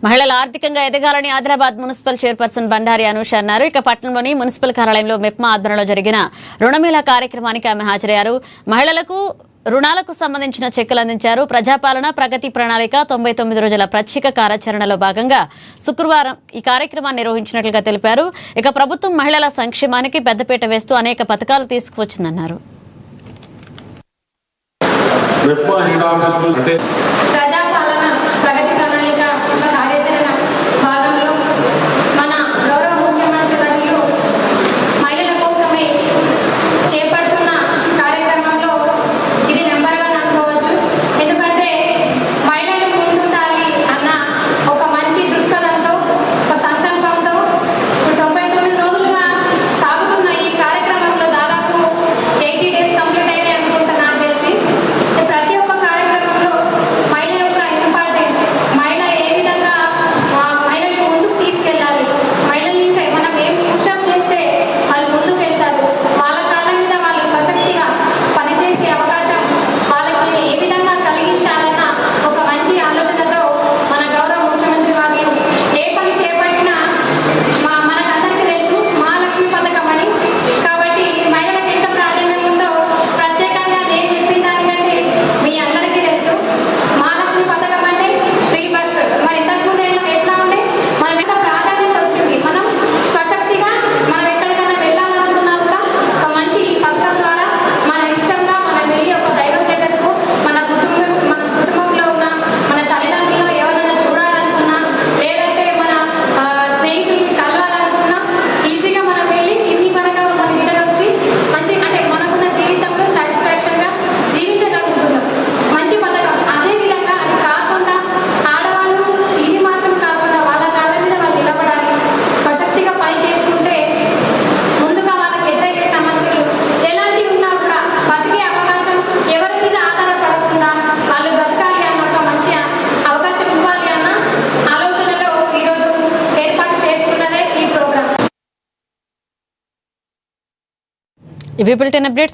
మహిళల ఆర్థికంగా ఎదగాలని ఆదిలాబాద్ మున్సిపల్ చైర్పర్సన్ బండారి అనూష అన్నారు. ఇక పట్టణంలోని మున్సిపల్ కార్యాలయంలో మెప్మా ఆధ్వర్యంలో జరిగిన రుణమేళా కార్యక్రమానికి ఆమె హాజరయ్యారు. మహిళలకు రుణాలకు సంబంధించిన చెక్కులు అందించారు. ప్రజాపాలన ప్రగతి ప్రణాళిక 99 రోజుల ప్రత్యేక కార్యాచరణలో భాగంగా శుక్రవారం ఈ కార్యక్రమాన్ని నిర్వహించినట్లుగా తెలిపారు. ఇక ప్రభుత్వం మహిళల సంక్షేమానికి పెద్దపీట వేస్తూ అనేక పథకాలు తీసుకువచ్చిందన్నారు. ప్రజాపాలన ప్రగతి ప్రణాళిక కార్యాచరణ భాగంలో మన గౌరవ ముఖ్యమంత్రి వర్యులు మహిళల కోసమే చేపడుతున్న కార్యక్రమంలో ఇది నెంబర్ 1 అనుకోవచ్చు. ఎందుకంటే మహిళలు ముందుండాలి అన్న ఒక మంచి దృక్పథంతో ఒక సంకల్పంతో 99 రోజులుగా సాగుతున్న ఈ కార్యక్రమంలో దాదాపు 80 డేస్ కంప్లీట్ అయినాయి అనుకుంటా నాకు తెలిసి. ప్రతి ఒక్క కార్యక్రమంలో మహిళ యొక్క ఇంపార్టెంట్, మహిళ ఏ విధంగా మహిళల్ని ముందుకు తీసుకెళ్ళాలి, మహిళల్ని మనం ఏం పుషప్ చేస్తే వాళ్ళు ముందుకు వెళ్తారు, వాళ్ళ కాళ్ళ మీద వాళ్ళు స్వశక్తిగా పనిచేసే అవకాశం వాళ్ళకి ఏ విధంగా కలిగించాలన్న ఒక మంచి ఆలోచనతో మన గౌరవ ముఖ్యమంత్రి వాళ్ళు ఏ పని చేపట్టినా మనకందరికీ తెలుసు మహాలక్ష్మి పథకం అని. కాబట్టి మహిళలకు ఎంత ప్రాధాన్యం ఉందో ప్రత్యేకంగా నేను చెప్పిన దానికంటే మీ అందరికీ తెలుసు. మహాలక్ష్మి పథకం అంటే ఫ్రీ బస్. మరి ఇంతకుముందు ఎట్లా ఉంటే మనం ఎంత ప్రాధాన్యత వచ్చింది, మనం స్వశక్తిగా మనం ఎక్కడికైనా వెళ్ళాలనుకున్నా కూడా ఒక మంచి ఈ పథకం ద్వారా మన ఇష్టంగా మనం వెళ్ళి ఒక దైవం దగ్గరకు మన కుటుంబంలో ఉన్న మన తల్లిదండ్రులు ఎవరైనా చూడాలనుకున్నా లేదంటే మన స్నేహితుల్ని కలవాలనుకున్నా ఈజీగా మనం వెళ్ళి ఇన్ని పరంగా మన ఇంటర్ వచ్చి మంచి అంటే మనకున్న జీవితంలో సాటిస్ఫాక్షన్గా జీవించగలుగుతున్నాం. మంచి పథకం. అదేవిధంగా అది కాకుండా ఆడవాళ్ళు ఇది మాత్రం కాకుండా వాళ్ళ కాళ్ళ మీద వాళ్ళు నిలబడాలి, స్వశక్తిగా పని చేసుకుంటే ముందుగా వాళ్ళకి ఎదురయ్యే సమస్యలు ఎలాంటివి ఉన్నా కూడా బతికే అవకాశం, ఎవరి మీద ఆధారపడకుండా వాళ్ళు బతకాలి అన్న ఒక మంచి అవకాశం ఇవ్వాలి అన్న ఆలోచనలో ఈరోజు ఏర్పాటు చేసుకున్నదే ఈ ప్రోగ్రాం. ఇవి బులెటిన్ అప్డేట్స్.